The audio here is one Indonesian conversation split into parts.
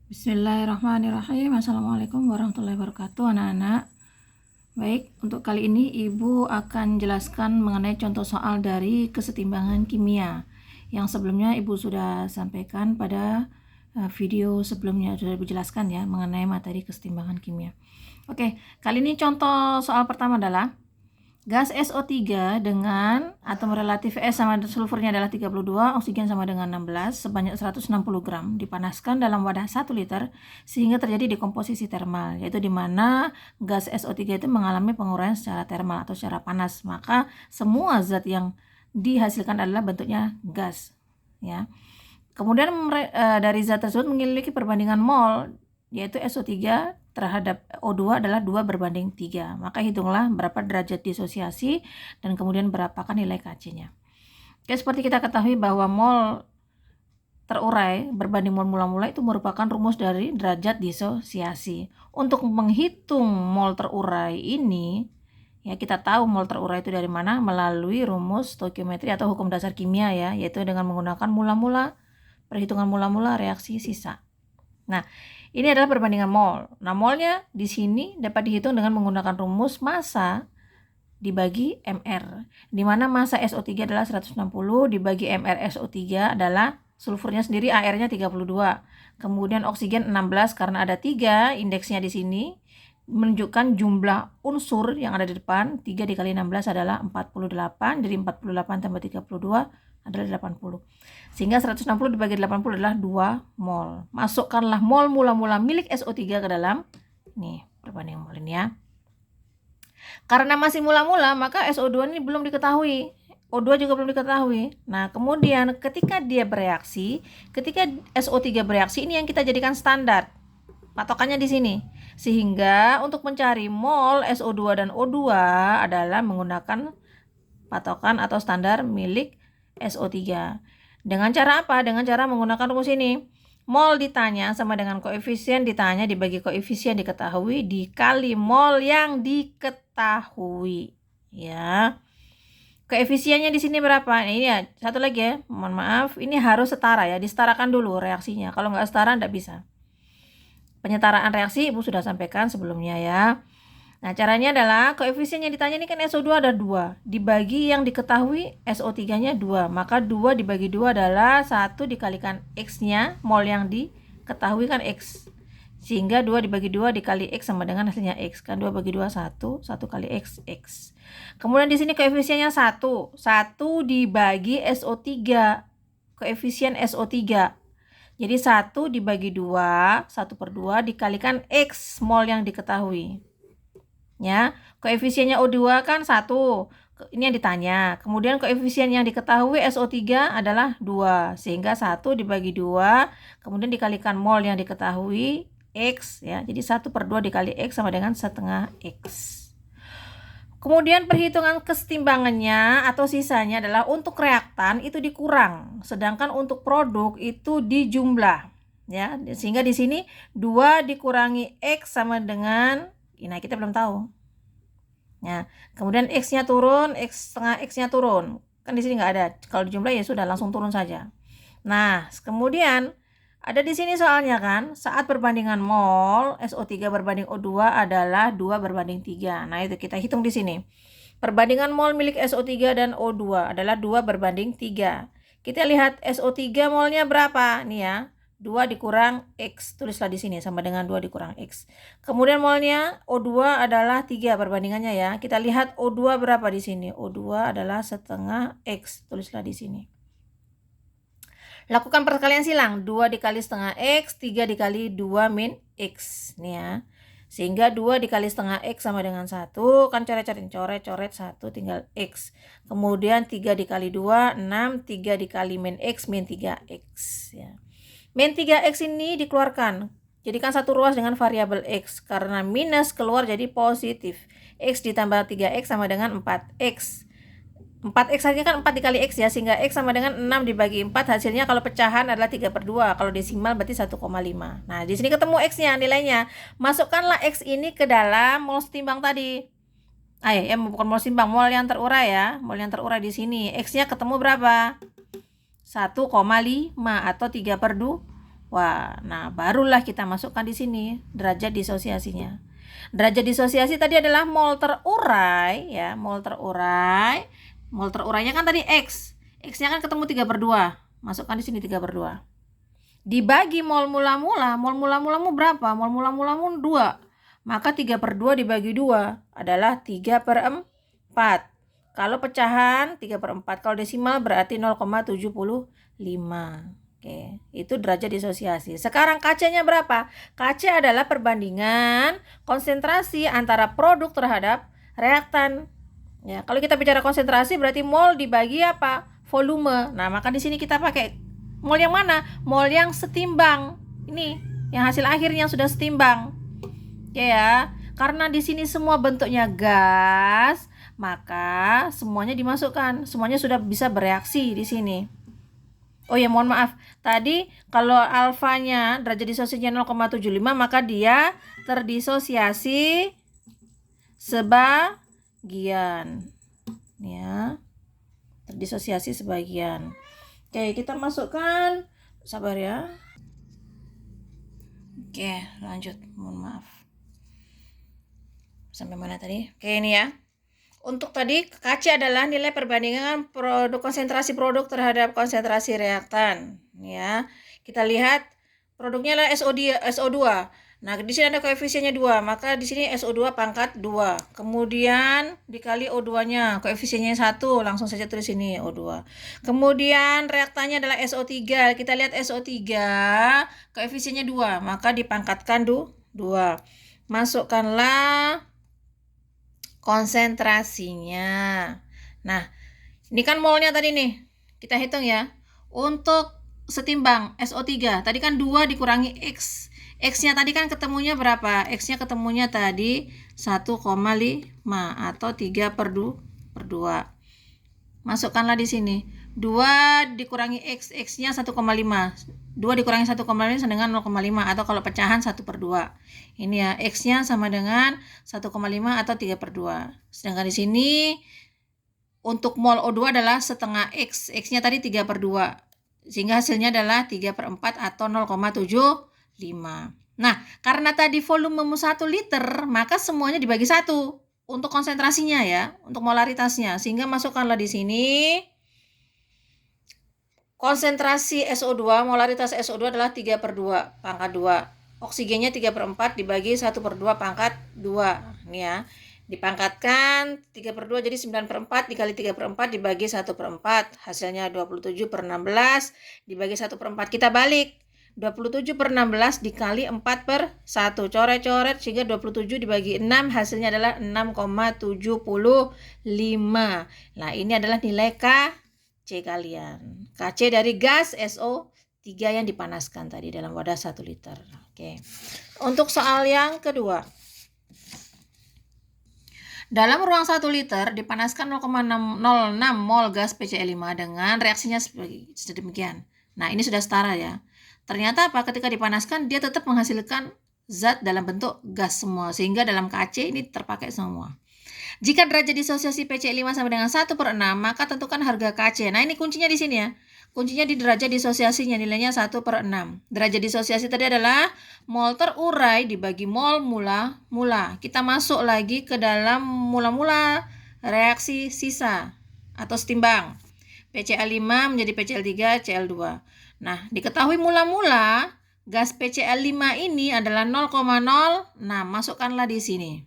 Bismillahirrahmanirrahim. Assalamualaikum warahmatullahi wabarakatuh, anak-anak. Baik, untuk kali ini Ibu akan jelaskan mengenai contoh soal dari kesetimbangan kimia yang sebelumnya Ibu sudah sampaikan pada video sebelumnya, sudah Ibu jelaskan ya mengenai materi kesetimbangan kimia. Oke, kali ini contoh soal pertama adalah gas SO3 dengan atom relatif S sama sulfurnya adalah 32, oksigen sama dengan 16, sebanyak 160 gram, dipanaskan dalam wadah 1 liter sehingga terjadi dekomposisi termal, yaitu di mana gas SO3 itu mengalami penguraian secara termal atau secara panas. Maka semua zat yang dihasilkan adalah bentuknya gas, ya. Kemudian dari zat tersebut memiliki perbandingan mol, yaitu SO3 terhadap O2 adalah 2:3. Maka hitunglah berapa derajat disosiasi dan kemudian berapakah nilai Kc-nya. Oke, seperti kita ketahui bahwa mol terurai berbanding mol mula-mula itu merupakan rumus dari derajat disosiasi. Untuk menghitung mol terurai ini, ya kita tahu mol terurai itu dari mana melalui rumus stoikiometri atau hukum dasar kimia ya, yaitu dengan menggunakan mula-mula, perhitungan mula-mula reaksi sisa. Nah, ini adalah perbandingan mol. Nah, molnya di sini dapat dihitung dengan menggunakan rumus massa dibagi MR, di mana massa SO3 adalah 160 dibagi MR SO3 adalah sulfurnya sendiri AR-nya 32. Kemudian oksigen 16 karena ada 3 indeksnya di sini menunjukkan jumlah unsur yang ada di depan. 3 dikali 16 adalah 48, jadi 48 tambah 32 adalah 80. Sehingga 160 dibagi 80 adalah 2 mol. Masukkanlah mol mula-mula milik SO3 ke dalam nih perbandingan mol ini ya. Karena masih mula-mula maka SO2 ini belum diketahui. O2 juga belum diketahui. Nah, kemudian ketika dia bereaksi, ketika SO3 bereaksi ini yang kita jadikan standar. Patokannya di sini. Sehingga untuk mencari mol SO2 dan O2 adalah menggunakan patokan atau standar milik SO3. Dengan cara apa? Dengan cara menggunakan rumus ini. Mol ditanya sama dengan koefisien ditanya dibagi koefisien diketahui dikali mol yang diketahui. Ya. Koefisiennya di sini berapa? Nah, ini ya, satu lagi ya. Mohon maaf, ini harus setara ya, disetarakan dulu reaksinya. Kalau nggak setara nggak bisa. Penyetaraan reaksi Ibu sudah sampaikan sebelumnya ya. Nah, caranya adalah koefisien yang ditanya ini kan SO2 ada 2. Dibagi yang diketahui SO3-nya 2. Maka 2 dibagi 2 adalah 1 dikalikan X-nya, mol yang diketahui kan X. Sehingga 2 dibagi 2 dikali X sama dengan hasilnya X. Kan 2 bagi 2 1, 1 kali X, X. Kemudian di sini koefisiennya 1. 1 dibagi SO3. Koefisien SO3. Jadi 1 dibagi 2, 1/2 dikalikan X, mol yang diketahui. Ya, koefisiennya O2 kan 1. Ini yang ditanya. Kemudian koefisien yang diketahui SO3 adalah 2. Sehingga 1 dibagi 2, kemudian dikalikan mol yang diketahui X ya. Jadi 1/2 dikali X sama dengan setengah X. Kemudian perhitungan kesetimbangannya atau sisanya adalah untuk reaktan itu dikurang, sedangkan untuk produk itu dijumlah. Ya, sehingga di sini 2 dikurangi X sama dengan, nah kita belum tahu. Ya, kemudian X-nya turun, setengah X-nya turun. Kan di sini nggak ada. Kalau dijumlah ya sudah langsung turun saja. Nah, kemudian ada di sini soalnya kan, saat perbandingan mol SO3 berbanding O2 adalah 2:3. Nah, itu kita hitung di sini. Perbandingan mol milik SO3 dan O2 adalah 2:3. Kita lihat SO3 molnya berapa? Nih ya. 2 dikurang X, tulislah di sini sama dengan 2 dikurang X. Kemudian molnya O2 adalah 3 perbandingannya ya. Kita lihat O2 berapa di sini? O2 adalah setengah X, tulislah di sini. Lakukan perkalian silang, 2 dikali setengah X, 3 dikali 2 min X. Nih ya. Sehingga 2 dikali setengah X sama dengan 1, kan coret 1 tinggal X. Kemudian 3 dikali 2, 6, 3 dikali min X, min 3X ya. Min 3X ini dikeluarkan. Jadikan satu ruas dengan variabel X. Karena minus keluar jadi positif. X ditambah 3X sama dengan 4X. 4X saja kan 4 dikali X ya. Sehingga X sama dengan 6 dibagi 4. Hasilnya kalau pecahan adalah 3/2. Kalau desimal berarti 1,5. Nah, di sini ketemu X-nya nilainya. Masukkanlah X ini ke dalam mol setimbang tadi. Bukan mol setimbang, mol yang terurai ya. Mol yang terurai di sini. X-nya ketemu berapa? 1,5 atau 3/2. Wah, nah barulah kita masukkan di sini derajat disosiasinya. Derajat disosiasi tadi adalah mol terurai ya, mol terurai. Mol terurainya kan tadi X. X-nya kan ketemu 3/2. Masukkan di sini 3/2. Dibagi mol mula-mulamu berapa? Mol mula-mulamu 2. Maka 3/2 dibagi 2 adalah 3/4. Kalau pecahan 3/4. Kalau desimal berarti 0,75. Oke, itu derajat disosiasi. Sekarang KC-nya berapa? KC adalah perbandingan konsentrasi antara produk terhadap reaktan. Ya, kalau kita bicara konsentrasi berarti mol dibagi apa? Volume. Nah, maka di sini kita pakai mol yang mana? Mol yang setimbang. Ini, yang hasil akhirnya sudah setimbang. Oke ya. Karena di sini semua bentuknya gas, maka semuanya dimasukkan. Semuanya sudah bisa bereaksi di sini. Oh ya, mohon maaf. Tadi kalau alfanya derajat disosiasinya 0,75, maka dia terdisosiasi sebagian. Ya. Terdisosiasi sebagian. Oke, kita masukkan. Sabar ya. Oke, lanjut. Mohon maaf. Sampai mana tadi? Oke, ini ya. Untuk tadi KC adalah nilai perbandingan produk konsentrasi produk terhadap konsentrasi reaktan. Ya, kita lihat produknya adalah SO2. Nah, di sini ada koefisiennya 2, maka di sini SO2 pangkat 2. Kemudian dikali O2-nya, koefisiennya 1, langsung saja tulis sini O2. Kemudian reaktannya adalah SO3. Kita lihat SO3, koefisiennya 2, maka dipangkatkan 2. Masukkanlah konsentrasinya. Nah, ini kan molnya tadi nih. Kita hitung ya. Untuk setimbang SO3, tadi kan 2 dikurangi X. X-nya tadi kan ketemunya berapa? X-nya ketemunya tadi 1,5 atau 3/2. Masukkanlah di sini. 2 dikurangi X, X-nya 1,5. 2 dikurangi 1,5 sama dengan 0,5 atau kalau pecahan 1/2. Ini ya, X-nya sama dengan 1,5 atau 3/2. Sedangkan di sini untuk mol O2 adalah setengah X. X-nya tadi 3/2. Sehingga hasilnya adalah 3/4 atau 0,75. Nah, karena tadi volumemu 1 liter, maka semuanya dibagi 1 untuk konsentrasinya ya, untuk molaritasnya. Sehingga masukkanlah di sini konsentrasi SO2, molaritas SO2 adalah 3/2 pangkat 2. Oksigennya 3/4 dibagi 1/2 pangkat 2. Ini ya. Dipangkatkan 3/2 jadi 9/4 dikali 3/4 dibagi 1/4. Hasilnya 27/16 dibagi 1/4. Kita balik. 27/16 dikali 4/1. Coret-coret sehingga 27 dibagi 6 hasilnya adalah 6,75. Nah, ini adalah nilai KC kalian. KC dari gas SO3 yang dipanaskan tadi dalam wadah 1 liter. Oke. Untuk soal yang kedua. Dalam ruang 1 liter dipanaskan 0,06 mol gas PCl5 dengan reaksinya sedemikian. Nah, ini sudah setara ya. Ternyata apa? Ketika dipanaskan dia tetap menghasilkan zat dalam bentuk gas semua. Sehingga dalam KC ini terpakai semua. Jika derajat disosiasi PCl5 sama dengan 1/6, maka tentukan harga KC. Nah, ini kuncinya di sini ya. Kuncinya di derajat disosiasinya, nilainya 1/6. Derajat disosiasi tadi adalah mol terurai dibagi mol mula-mula. Kita masuk lagi ke dalam mula-mula reaksi sisa atau setimbang. PCl5 menjadi PCl3, Cl2. Nah, diketahui mula-mula gas PCl5 ini adalah 0,06. Masukkanlah di sini.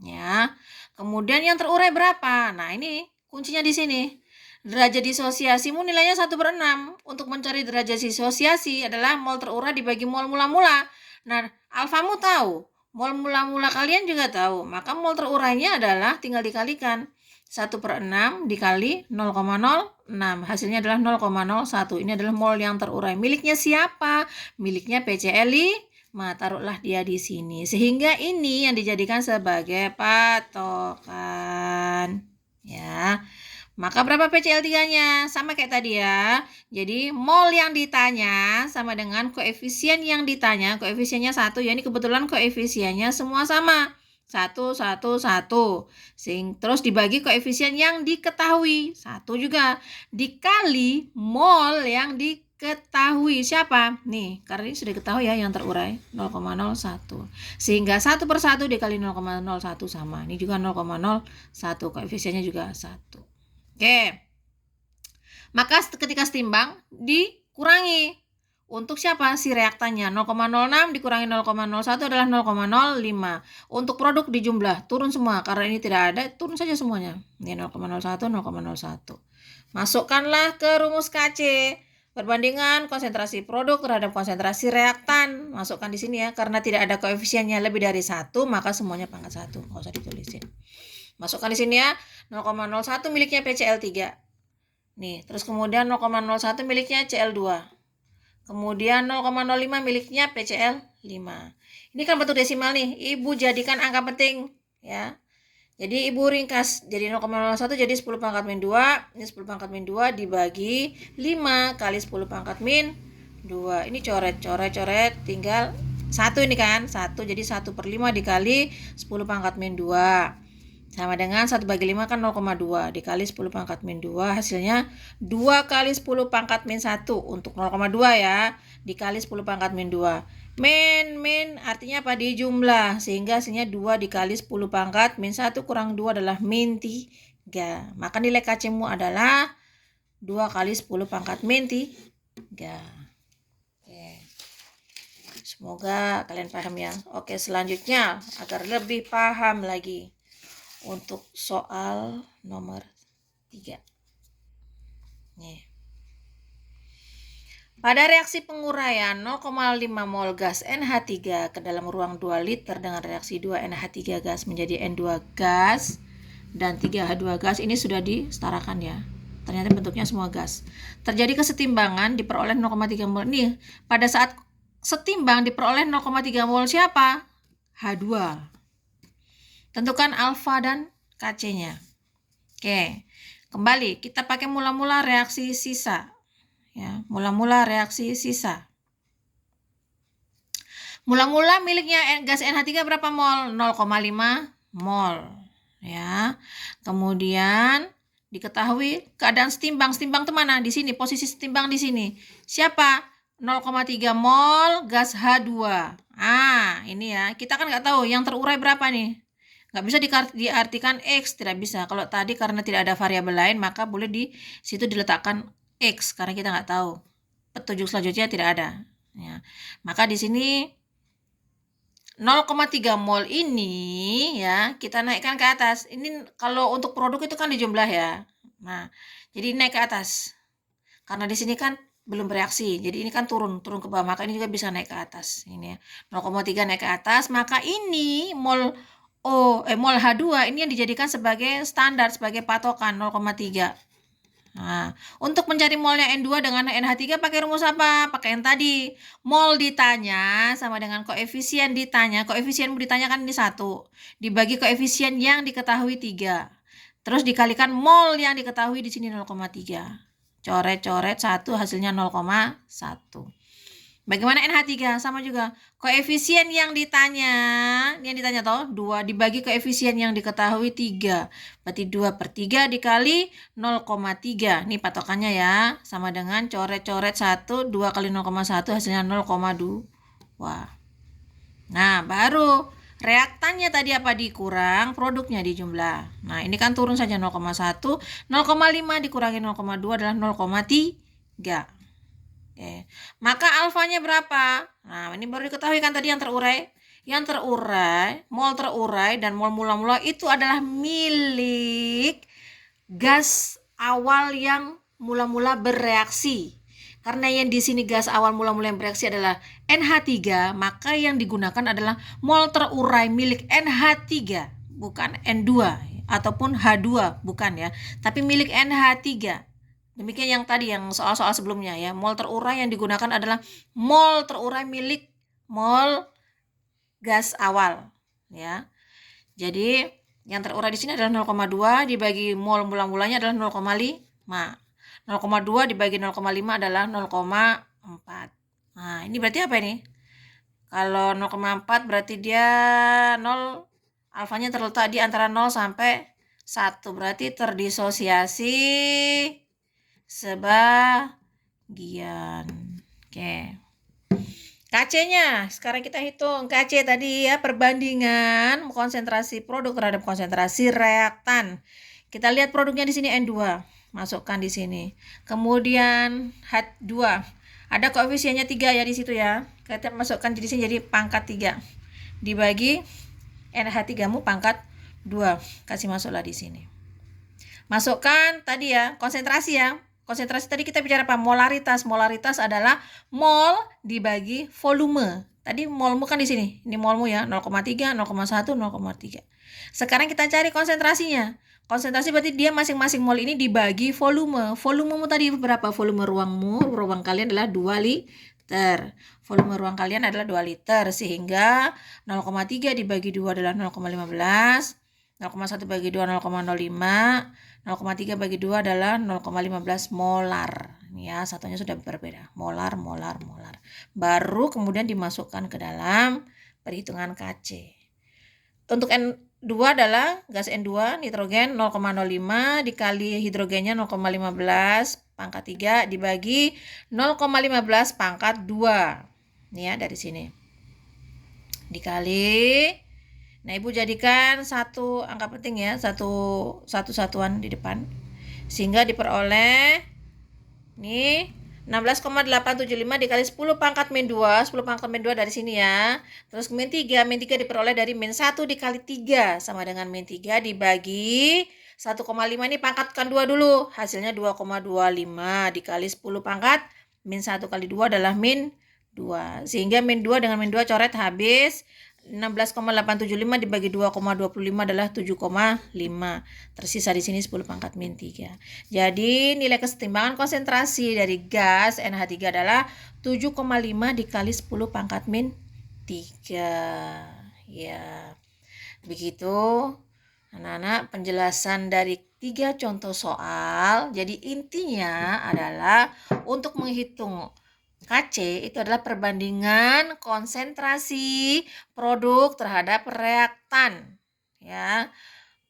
Ya. Kemudian yang terurai berapa? Nah, ini kuncinya di sini. Derajat disosiasimu nilainya 1/6. Untuk mencari derajat disosiasi adalah mol terurai dibagi mol mula-mula. Nah, alfamu tahu, mol mula-mula kalian juga tahu. Maka mol terurainya adalah tinggal dikalikan. 1/6 dikali 0,06. Hasilnya adalah 0,01. Ini adalah mol yang terurai. Miliknya siapa? Miliknya PCl5. Taruhlah dia di sini. Sehingga ini yang dijadikan sebagai patokan. Ya. Maka berapa PCl3-nya? Sama kayak tadi ya. Jadi mol yang ditanya sama dengan koefisien yang ditanya. Koefisiennya 1 ya. Ini kebetulan koefisiennya semua sama. 1, 1, 1. Terus dibagi koefisien yang diketahui. 1 juga. Dikali mol yang diketahui. Siapa? Nih, karena ini sudah diketahui ya yang terurai 0,01. Sehingga 1 per 1 dikali 0,01 sama. Ini juga 0,01, koefisiennya juga 1. Oke. Maka ketika setimbang dikurangi. Untuk siapa? Si reaktannya. 0,06 dikurangi 0,01 adalah 0,05. Untuk produk dijumlah, turun semua. Karena ini tidak ada, turun saja semuanya. Ini 0,01, 0,01. Masukkanlah ke rumus KC. Perbandingan konsentrasi produk terhadap konsentrasi reaktan. Masukkan di sini ya. Karena tidak ada koefisiennya lebih dari 1, maka semuanya pangkat 1. Nggak usah ditulisin. Masukkan di sini ya. 0,01 miliknya PCl3. Nih, terus kemudian 0,01 miliknya Cl2. Kemudian 0,05 miliknya PCl5. Ini kan bentuk desimal nih. Ibu jadikan angka penting ya. Jadi ibu ringkas. Jadi 0,01 jadi 10 pangkat min 2. Ini 10 pangkat min 2 dibagi 5 kali 10 pangkat min 2. Ini coret. Tinggal 1 ini kan. 1 jadi 1 per 5 dikali 10 pangkat min 2. Sama dengan 1 bagi 5 kan 0,2 dikali 10 pangkat min 2 hasilnya 2 kali 10 pangkat min 1 untuk 0,2 ya dikali 10 pangkat min 2. Min artinya apa? Dijumlah sehingga hasilnya 2 dikali 10 pangkat min 1 kurang 2 adalah min 3. Maka nilai KC-mu adalah 2 kali 10 pangkat min 3. Oke. Semoga kalian paham ya. Oke, selanjutnya agar lebih paham lagi. Untuk soal nomor 3. Nih. Pada reaksi penguraian 0,5 mol gas NH3 ke dalam ruang 2 liter dengan reaksi 2 NH3 gas menjadi N2 gas dan 3H2 gas, ini sudah disetarakan ya. Ternyata bentuknya semua gas. Terjadi kesetimbangan diperoleh 0,3 mol. Nih, pada saat setimbang diperoleh 0,3 mol siapa? H2. Tentukan alfa dan KC-nya. Oke, kembali kita pakai mula-mula reaksi sisa. Ya, mula-mula reaksi sisa. Mula-mula miliknya gas NH3 berapa mol? 0,5 mol. Ya. Kemudian diketahui keadaan setimbang. Setimbang itu mana? Di sini, posisi setimbang di sini. Siapa? 0,3 mol gas H2. Ini ya. Kita kan nggak tahu yang terurai berapa nih. Nggak bisa diartikan X, tidak bisa. Kalau tadi karena tidak ada variabel lain, maka boleh di situ diletakkan X, karena kita nggak tahu. Petunjuk selanjutnya tidak ada. Ya. Maka di sini 0,3 mol ini ya kita naikkan ke atas. Ini kalau untuk produk itu kan dijumlah ya. Nah, jadi naik ke atas. Karena di sini kan belum bereaksi. Jadi ini kan turun ke bawah, maka ini juga bisa naik ke atas. Ini ya. 0,3 naik ke atas, maka ini mol H2 ini yang dijadikan sebagai standar, sebagai patokan 0,3. Nah, untuk mencari molnya N2 dengan NH3 pakai rumus apa? Pakai yang tadi. Mol ditanya sama dengan koefisien ditanya. Koefisienmu ditanyakan ini 1. Dibagi koefisien yang diketahui 3. Terus dikalikan mol yang diketahui di sini 0,3. Coret-coret 1 hasilnya 0,1. Bagaimana NH3? Sama juga. Koefisien yang ditanya toh 2 dibagi koefisien yang diketahui 3. Berarti 2 per 3 dikali 0,3. Ini patokannya ya. Sama dengan coret-coret 1, 2 kali 0,1 hasilnya 0,2. Nah, baru reaktannya tadi apa dikurang, produknya dijumlah. Nah, ini kan turun saja 0,1. 0,5 dikurangi 0,2 adalah 0,3. Oke. Maka alfanya berapa? Nah, ini baru diketahui kan tadi yang terurai. Yang terurai, mol terurai dan mol mula-mula itu adalah milik gas awal yang mula-mula bereaksi. Karena yang di sini gas awal mula-mula yang bereaksi adalah NH3, maka yang digunakan adalah mol terurai milik NH3, bukan N2 ataupun H2, bukan ya, tapi milik NH3. Demikian yang tadi, yang soal-soal sebelumnya ya. Mol terurai yang digunakan adalah mol terurai milik mol gas awal ya. Jadi yang terurai di sini adalah 0,2 dibagi mol mula-mulanya adalah 0,5. 0,2 dibagi 0,5 adalah 0,4. Nah, ini berarti apa ini? Kalau 0,4 berarti dia 0, alfanya terletak di antara 0 sampai 1. Berarti terdisosiasi sebagian. kebagian. Oke. KC-nya, sekarang kita hitung. KC tadi ya, perbandingan konsentrasi produk terhadap konsentrasi reaktan. Kita lihat produknya di sini N2. Masukkan di sini. Kemudian H2. Ada koefisiennya 3 ya di situ ya. Kita masukkan di sini jadi pangkat 3. Dibagi NH3-mu pangkat 2. Kasih masuklah di sini. Masukkan tadi ya, konsentrasi ya. Konsentrasi tadi kita bicara apa? Molaritas. Molaritas adalah mol dibagi volume. Tadi molmu kan di sini. Ini molmu ya, 0,3, 0,1, 0,3. Sekarang kita cari konsentrasinya. Konsentrasi berarti dia masing-masing mol ini dibagi volume. Volumemu tadi berapa? Volume ruang kalian adalah 2 liter. Volume ruang kalian adalah 2 liter. Sehingga 0,3 dibagi 2 adalah 0,15. 0,1 bagi 2 0,05, 0,3 bagi 2 adalah 0,15 molar. Ya, satunya sudah berbeda. Molar, molar, molar. Baru kemudian dimasukkan ke dalam perhitungan KC. Untuk N2 adalah gas N2, nitrogen 0,05 dikali hidrogennya 0,15 pangkat 3 dibagi 0,15 pangkat 2. Nih ya, dari sini. Dikali. Nah, Ibu jadikan satu angka penting ya, satu satuan di depan. Sehingga diperoleh nih 16,875 dikali 10 pangkat min 2, 10 pangkat min 2 dari sini ya. Terus min 3 diperoleh dari min 1 dikali 3 sama dengan min 3 dibagi 1,5 ini pangkatkan 2 dulu. Hasilnya 2,25 dikali 10 pangkat min 1 kali 2 adalah min 2. Sehingga min 2 dengan min 2 coret habis. 16,875 dibagi 2,25 adalah 7,5. Tersisa di sini 10 pangkat min 3. Jadi nilai kesetimbangan konsentrasi dari gas NH3 adalah 7,5 dikali 10 pangkat min 3. Ya. Begitu anak-anak penjelasan dari 3 contoh soal. Jadi intinya adalah untuk menghitung KC itu adalah perbandingan konsentrasi produk terhadap reaktan. Ya.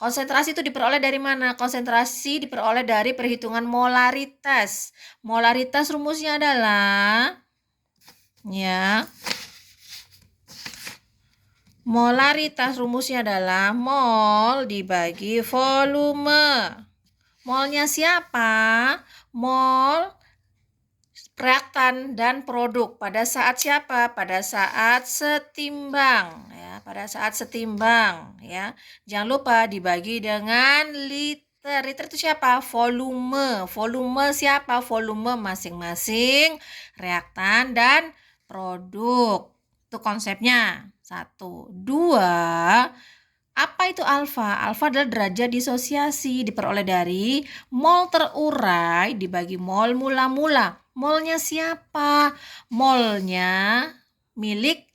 Konsentrasi itu diperoleh dari mana? Konsentrasi diperoleh dari perhitungan molaritas. Molaritas rumusnya adalah ya. Molaritas rumusnya adalah mol dibagi volume. Molnya siapa? Mol reaktan dan produk pada saat siapa? Pada saat setimbang ya, pada saat setimbang ya. Jangan lupa dibagi dengan liter. Liter itu siapa? Volume. Volume siapa? Volume masing-masing reaktan dan produk. Itu konsepnya. 1, 2. Apa itu alfa? Alfa adalah derajat disosiasi diperoleh dari mol terurai dibagi mol mula-mula. Molnya siapa? Molnya milik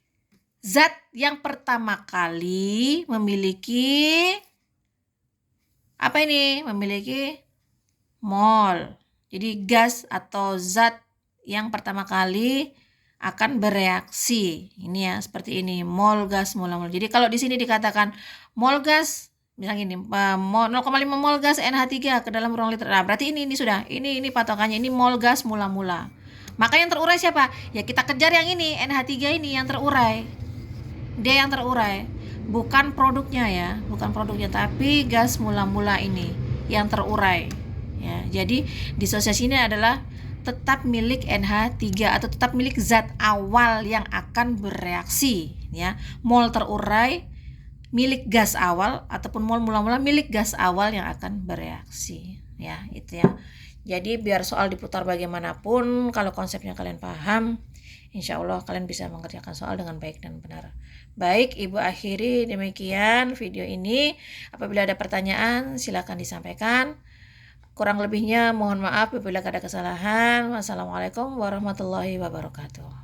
zat yang pertama kali memiliki apa ini? Memiliki mol. Jadi gas atau zat yang pertama kali akan bereaksi. Ini ya, seperti ini, mol gas mula-mula. Jadi kalau di sini dikatakan mol gas, misalnya ini 0,5 mol gas NH3 ke dalam ruang liter. Nah, berarti ini sudah, ini patokannya, ini mol gas mula-mula. Maka yang terurai siapa? Ya kita kejar yang ini, NH3 ini yang terurai. Dia yang terurai. Bukan produknya ya, bukan produknya, tapi gas mula-mula ini yang terurai. Ya, jadi disosiasi ini adalah tetap milik NH3 atau tetap milik zat awal yang akan bereaksi ya. Mol terurai milik gas awal ataupun mol mula-mula milik gas awal yang akan bereaksi ya, itu ya. Jadi biar soal diputar bagaimanapun, kalau konsepnya kalian paham, insya Allah kalian bisa mengerjakan soal dengan baik dan benar. Baik, Ibu akhiri demikian video ini. Apabila ada pertanyaan silakan disampaikan. Kurang lebihnya mohon maaf apabila ada kesalahan. Wassalamualaikum warahmatullahi wabarakatuh.